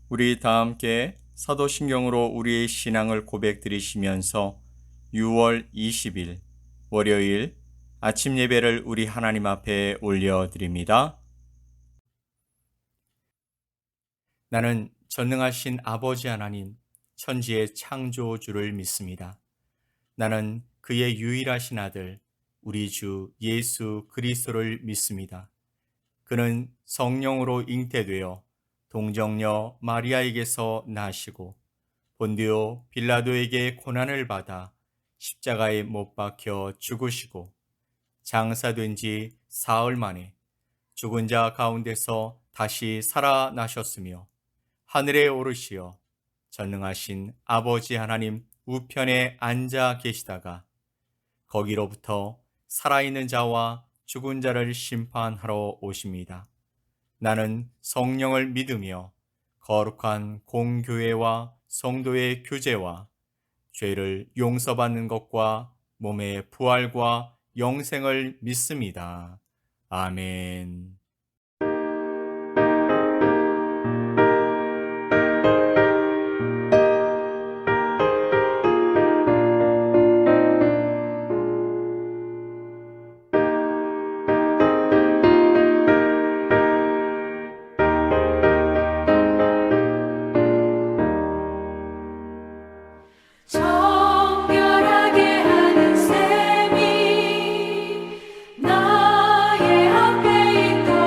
우리 다 함께 사도신경으로 우리의 신앙을 고백드리시면서 6월 20일 월요일 아침 예배를 우리 하나님 앞에 올려드립니다. 나는 전능하신 아버지 하나님, 천지의 창조주를 믿습니다. 나는 그의 유일하신 아들, 우리 주 예수 그리스도를 믿습니다. 그는 성령으로 잉태되어 동정녀 마리아에게서 나시고 본디오 빌라도에게 고난을 받아 십자가에 못 박혀 죽으시고 장사된 지 사흘 만에 죽은 자 가운데서 다시 살아나셨으며 하늘에 오르시어 전능하신 아버지 하나님 우편에 앉아 계시다가 거기로부터 살아있는 자와 죽은 자를 심판하러 오십니다. 나는 성령을 믿으며 거룩한 공교회와 성도의 교제와 죄를 용서받는 것과 몸의 부활과 영생을 믿습니다. 아멘. 정결하게 하는 셈이 나의 앞에 있다.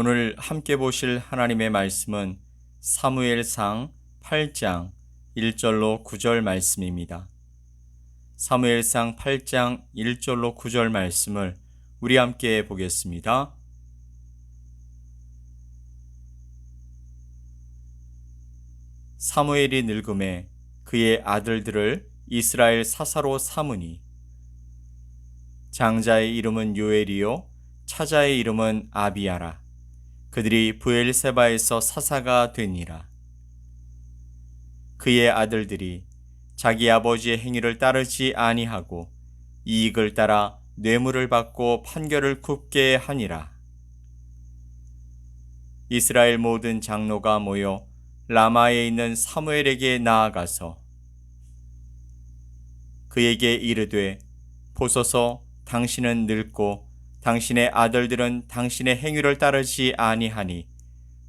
오늘 함께 보실 하나님의 말씀은 사무엘상 8장 1절로 9절 말씀입니다. 사무엘상 8장 1절로 9절 말씀을 우리 함께 보겠습니다. 사무엘이 늙음에 그의 아들들을 이스라엘 사사로 삼으니 장자의 이름은 요엘이요 차자의 이름은 아비야라. 그들이 브엘세바에서 사사가 되니라. 그의 아들들이 자기 아버지의 행위를 따르지 아니하고 이익을 따라 뇌물을 받고 판결을 굽게 하니라. 이스라엘 모든 장로가 모여 라마에 있는 사무엘에게 나아가서 그에게 이르되 보소서 당신은 늙고 당신의 아들들은 당신의 행위를 따르지 아니하니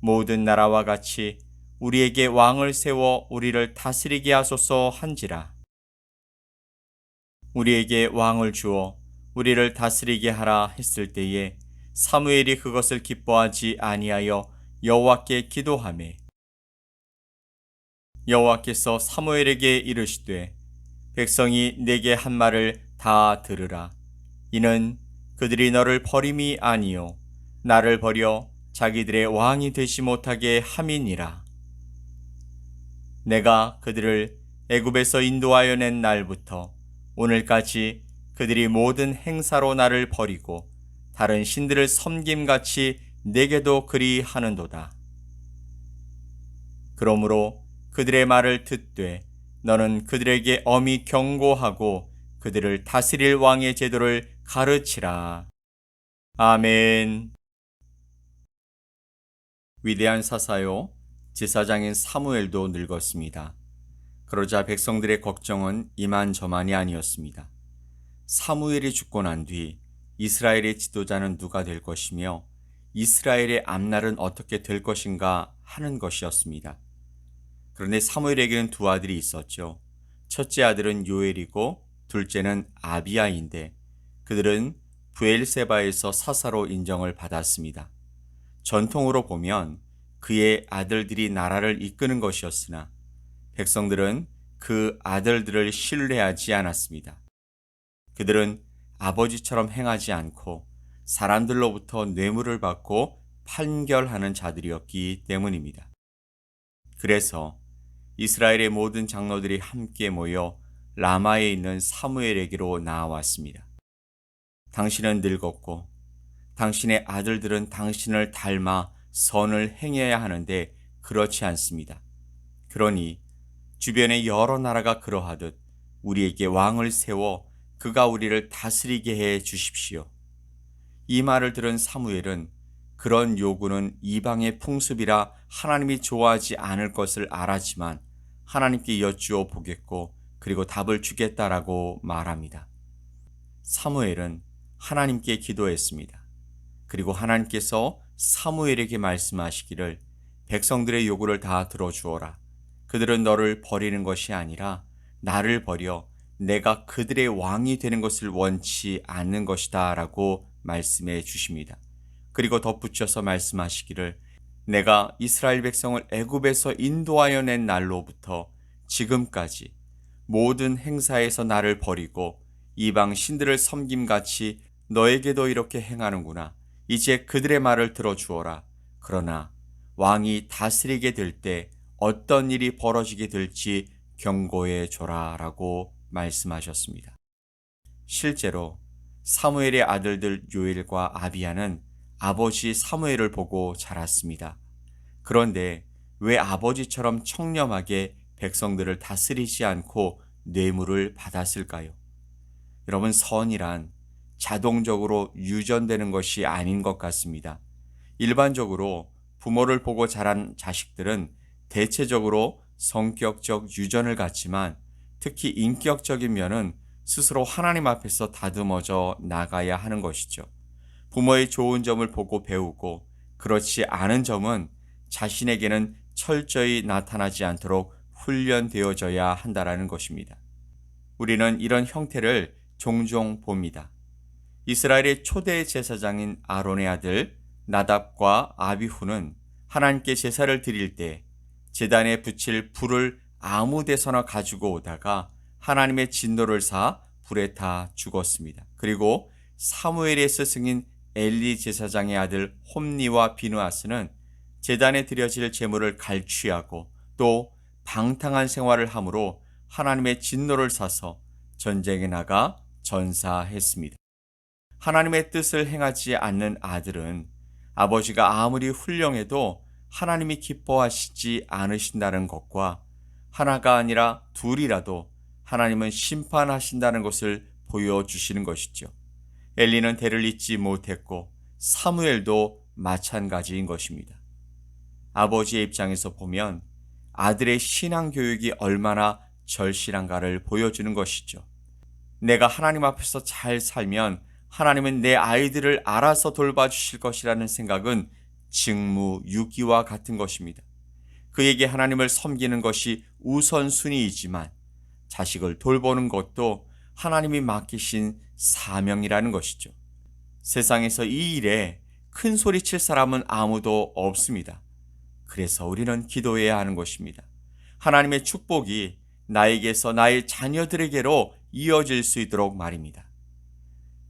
모든 나라와 같이 우리에게 왕을 세워 우리를 다스리게 하소서 한지라. 우리에게 왕을 주어 우리를 다스리게 하라 했을 때에 사무엘이 그것을 기뻐하지 아니하여 여호와께 기도하매 여호와께서 사무엘에게 이르시되 백성이 내게 한 말을 다 들으라. 이는 그들이 너를 버림이 아니요 나를 버려 자기들의 왕이 되지 못하게 함이니라. 내가 그들을 애굽에서 인도하여 낸 날부터 오늘까지 그들이 모든 행사로 나를 버리고 다른 신들을 섬김같이 내게도 그리 하는도다. 그러므로 그들의 말을 듣되 너는 그들에게 엄히 경고하고 그들을 다스릴 왕의 제도를 가르치라. 아멘. 위대한 사사요 제사장인 사무엘도 늙었습니다. 그러자 백성들의 걱정은 이만저만이 아니었습니다. 사무엘이 죽고 난 뒤 이스라엘의 지도자는 누가 될 것이며 이스라엘의 앞날은 어떻게 될 것인가 하는 것이었습니다. 그런데 사무엘에게는 두 아들이 있었죠. 첫째 아들은 요엘이고 둘째는 아비야인데 그들은 브엘세바에서 사사로 인정을 받았습니다. 전통으로 보면 그의 아들들이 나라를 이끄는 것이었으나 백성들은 그 아들들을 신뢰하지 않았습니다. 그들은 아버지처럼 행하지 않고 사람들로부터 뇌물을 받고 판결하는 자들이었기 때문입니다. 그래서 이스라엘의 모든 장로들이 함께 모여 라마에 있는 사무엘에게로 나아왔습니다. 당신은 늙었고 당신의 아들들은 당신을 닮아 선을 행해야 하는데 그렇지 않습니다. 그러니 주변의 여러 나라가 그러하듯 우리에게 왕을 세워 그가 우리를 다스리게 해 주십시오. 이 말을 들은 사무엘은 그런 요구는 이방의 풍습이라 하나님이 좋아하지 않을 것을 알았지만 하나님께 여쭈어 보겠고 그리고 답을 주겠다라고 말합니다. 사무엘은 하나님께 기도했습니다. 그리고 하나님께서 사무엘에게 말씀하시기를 백성들의 요구를 다 들어주어라. 그들은 너를 버리는 것이 아니라 나를 버려 내가 그들의 왕이 되는 것을 원치 않는 것이다 라고 말씀해 주십니다. 그리고 덧붙여서 말씀하시기를 내가 이스라엘 백성을 애굽에서 인도하여 낸 날로부터 지금까지 모든 행사에서 나를 버리고 이방 신들을 섬김같이 너에게도 이렇게 행하는구나. 이제 그들의 말을 들어주어라. 그러나 왕이 다스리게 될 때 어떤 일이 벌어지게 될지 경고해 줘라 라고 말씀하셨습니다. 실제로 사무엘의 아들들 요엘과 아비야는 아버지 사무엘을 보고 자랐습니다. 그런데 왜 아버지처럼 청렴하게 백성들을 다스리지 않고 뇌물을 받았을까요? 여러분, 선이란 자동적으로 유전되는 것이 아닌 것 같습니다. 일반적으로 부모를 보고 자란 자식들은 대체적으로 성격적 유전을 갖지만 특히 인격적인 면은 스스로 하나님 앞에서 다듬어져 나가야 하는 것이죠. 부모의 좋은 점을 보고 배우고 그렇지 않은 점은 자신에게는 철저히 나타나지 않도록 훈련되어져야 한다라는 것입니다. 우리는 이런 형태를 종종 봅니다. 이스라엘의 초대 제사장인 아론의 아들 나답과 아비후는 하나님께 제사를 드릴 때 제단에 붙일 불을 아무 데서나 가지고 오다가 하나님의 진노를 사 불에 타 죽었습니다. 그리고 사무엘의 스승인 엘리 제사장의 아들 홈니와 비누아스는 제단에 드려질 제물을 갈취하고 또 방탕한 생활을 함으로 하나님의 진노를 사서 전쟁에 나가 전사했습니다. 하나님의 뜻을 행하지 않는 아들은 아버지가 아무리 훌륭해도 하나님이 기뻐하시지 않으신다는 것과 하나가 아니라 둘이라도 하나님은 심판하신다는 것을 보여주시는 것이죠. 엘리는 대를 잇지 못했고 사무엘도 마찬가지인 것입니다. 아버지의 입장에서 보면 아들의 신앙 교육이 얼마나 절실한가를 보여주는 것이죠. 내가 하나님 앞에서 잘 살면 하나님은 내 아이들을 알아서 돌봐주실 것이라는 생각은 직무유기와 같은 것입니다. 그에게 하나님을 섬기는 것이 우선순위이지만 자식을 돌보는 것도 하나님이 맡기신 사명이라는 것이죠. 세상에서 이 일에 큰 소리 칠 사람은 아무도 없습니다. 그래서 우리는 기도해야 하는 것입니다. 하나님의 축복이 나에게서 나의 자녀들에게로 이어질 수 있도록 말입니다.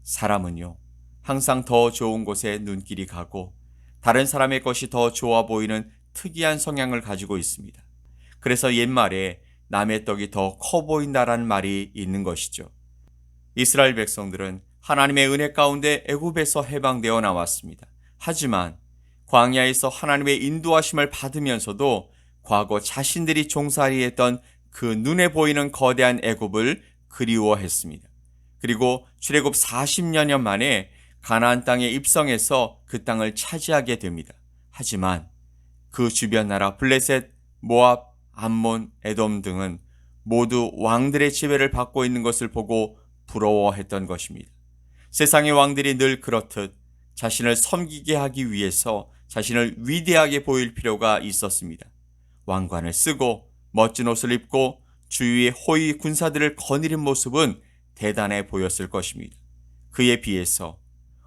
사람은요, 항상 더 좋은 곳에 눈길이 가고 다른 사람의 것이 더 좋아 보이는 특이한 성향을 가지고 있습니다. 그래서 옛말에 남의 떡이 더 커 보인다라는 말이 있는 것이죠. 이스라엘 백성들은 하나님의 은혜 가운데 애굽에서 해방되어 나왔습니다. 하지만 광야에서 하나님의 인도하심을 받으면서도 과거 자신들이 종살이했던 그 눈에 보이는 거대한 애굽을 그리워했습니다. 그리고 출애굽 40여년 만에 가나안 땅에 입성해서 그 땅을 차지하게 됩니다. 하지만 그 주변 나라 블레셋, 모압, 암몬, 에돔 등은 모두 왕들의 지배를 받고 있는 것을 보고 부러워했던 것입니다. 세상의 왕들이 늘 그렇듯 자신을 섬기게 하기 위해서 자신을 위대하게 보일 필요가 있었습니다. 왕관을 쓰고 멋진 옷을 입고 주위의 호위 군사들을 거느린 모습은 대단해 보였을 것입니다. 그에 비해서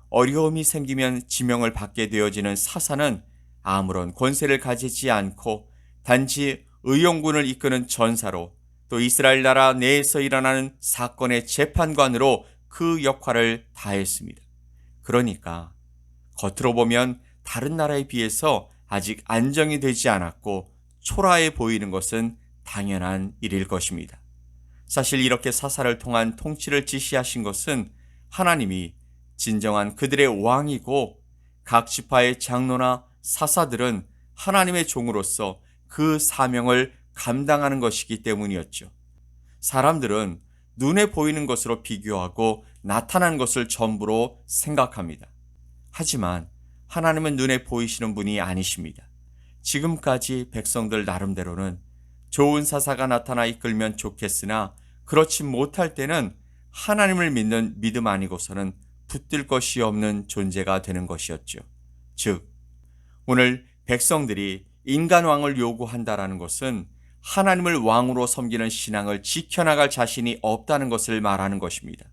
어려움이 생기면 지명을 받게 되어지는 사사는 아무런 권세를 가지지 않고 단지 의용군을 이끄는 전사로 또 이스라엘 나라 내에서 일어나는 사건의 재판관으로 그 역할을 다했습니다. 그러니까 겉으로 보면 다른 나라에 비해서 아직 안정이 되지 않았고 초라해 보이는 것은 당연한 일일 것입니다. 사실 이렇게 사사를 통한 통치를 지시하신 것은 하나님이 진정한 그들의 왕이고 각 지파의 장로나 사사들은 하나님의 종으로서 그 사명을 감당하는 것이기 때문이었죠. 사람들은 눈에 보이는 것으로 비교하고 나타난 것을 전부로 생각합니다. 하지만 하나님은 눈에 보이시는 분이 아니십니다. 지금까지 백성들 나름대로는 좋은 사사가 나타나 이끌면 좋겠으나 그렇지 못할 때는 하나님을 믿는 믿음 아니고서는 붙들 것이 없는 존재가 되는 것이었죠. 즉, 오늘 백성들이 인간 왕을 요구한다라는 것은 하나님을 왕으로 섬기는 신앙을 지켜나갈 자신이 없다는 것을 말하는 것입니다.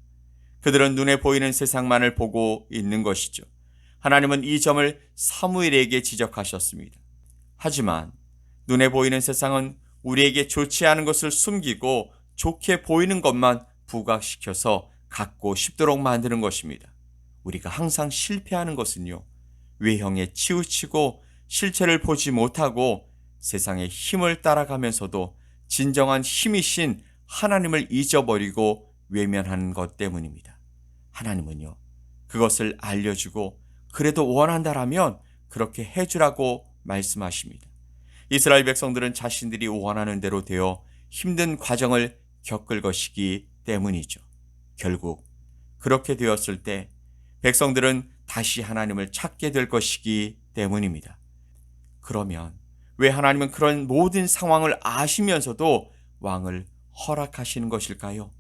그들은 눈에 보이는 세상만을 보고 있는 것이죠. 하나님은 이 점을 사무엘에게 지적하셨습니다. 하지만 눈에 보이는 세상은 우리에게 좋지 않은 것을 숨기고 좋게 보이는 것만 부각시켜서 갖고 싶도록 만드는 것입니다. 우리가 항상 실패하는 것은요, 외형에 치우치고 실체를 보지 못하고 세상의 힘을 따라가면서도 진정한 힘이신 하나님을 잊어버리고 외면하는 것 때문입니다. 하나님은요, 그것을 알려주고 그래도 원한다라면 그렇게 해주라고 말씀하십니다. 이스라엘 백성들은 자신들이 원하는 대로 되어 힘든 과정을 겪을 것이기 때문이죠. 결국 그렇게 되었을 때 백성들은 다시 하나님을 찾게 될 것이기 때문입니다. 그러면 왜 하나님은 그런 모든 상황을 아시면서도 왕을 허락하시는 것일까요?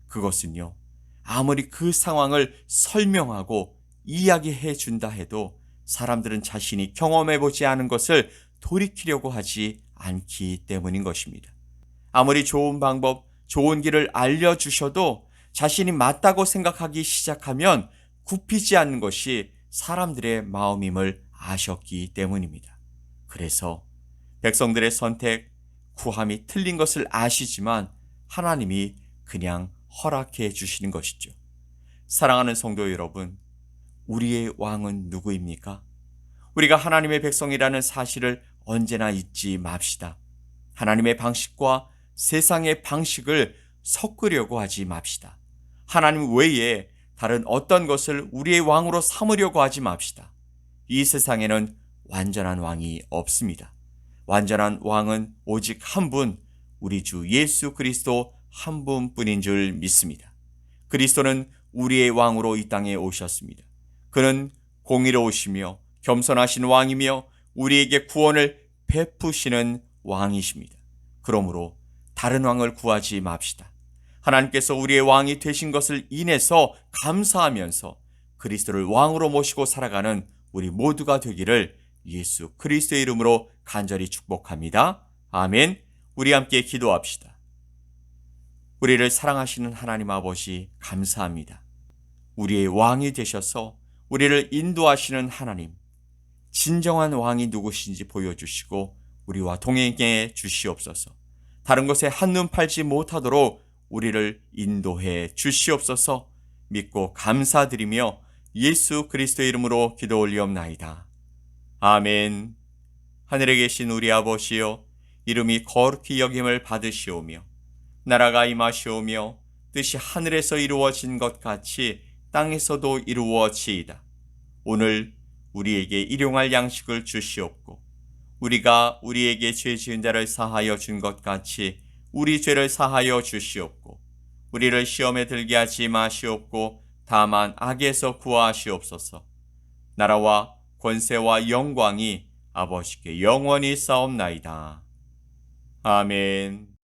그것은요, 아무리 그 상황을 설명하고 이야기해 준다 해도 사람들은 자신이 경험해보지 않은 것을 돌이키려고 하지 않기 때문인 것입니다. 아무리 좋은 방법, 좋은 길을 알려주셔도 자신이 맞다고 생각하기 시작하면 굽히지 않는 것이 사람들의 마음임을 아셨기 때문입니다. 그래서 백성들의 선택, 구함이 틀린 것을 아시지만 하나님이 그냥 허락해 주시는 것이죠. 사랑하는 성도 여러분, 우리의 왕은 누구입니까? 우리가 하나님의 백성이라는 사실을 언제나 잊지 맙시다. 하나님의 방식과 세상의 방식을 섞으려고 하지 맙시다. 하나님 외에 다른 어떤 것을 우리의 왕으로 삼으려고 하지 맙시다. 이 세상에는 완전한 왕이 없습니다. 완전한 왕은 오직 한 분, 우리 주 예수 그리스도 한 분뿐인 줄 믿습니다. 그리스도는 우리의 왕으로 이 땅에 오셨습니다. 그는 공의로우시며 겸손하신 왕이며 우리에게 구원을 베푸시는 왕이십니다. 그러므로 다른 왕을 구하지 맙시다. 하나님께서 우리의 왕이 되신 것을 인해서 감사하면서 그리스도를 왕으로 모시고 살아가는 우리 모두가 되기를 예수 그리스도의 이름으로 간절히 축복합니다. 아멘. 우리 함께 기도합시다. 우리를 사랑하시는 하나님 아버지 감사합니다. 우리의 왕이 되셔서 우리를 인도하시는 하나님, 진정한 왕이 누구신지 보여주시고 우리와 동행해 주시옵소서. 다른 것에 한눈 팔지 못하도록 우리를 인도해 주시옵소서. 믿고 감사드리며 예수 그리스도의 이름으로 기도 올리옵나이다. 아멘. 하늘에 계신 우리 아버지여, 이름이 거룩히 여김을 받으시오며 나라가 임하시오며 뜻이 하늘에서 이루어진 것 같이 땅에서도 이루어지이다. 오늘 우리에게 일용할 양식을 주시옵고 우리가 우리에게 죄 지은 자를 사하여 준 것 같이 우리 죄를 사하여 주시옵고 우리를 시험에 들게 하지 마시옵고 다만 악에서 구하시옵소서. 나라와 권세와 영광이 아버지께 영원히 싸움나이다. 아멘.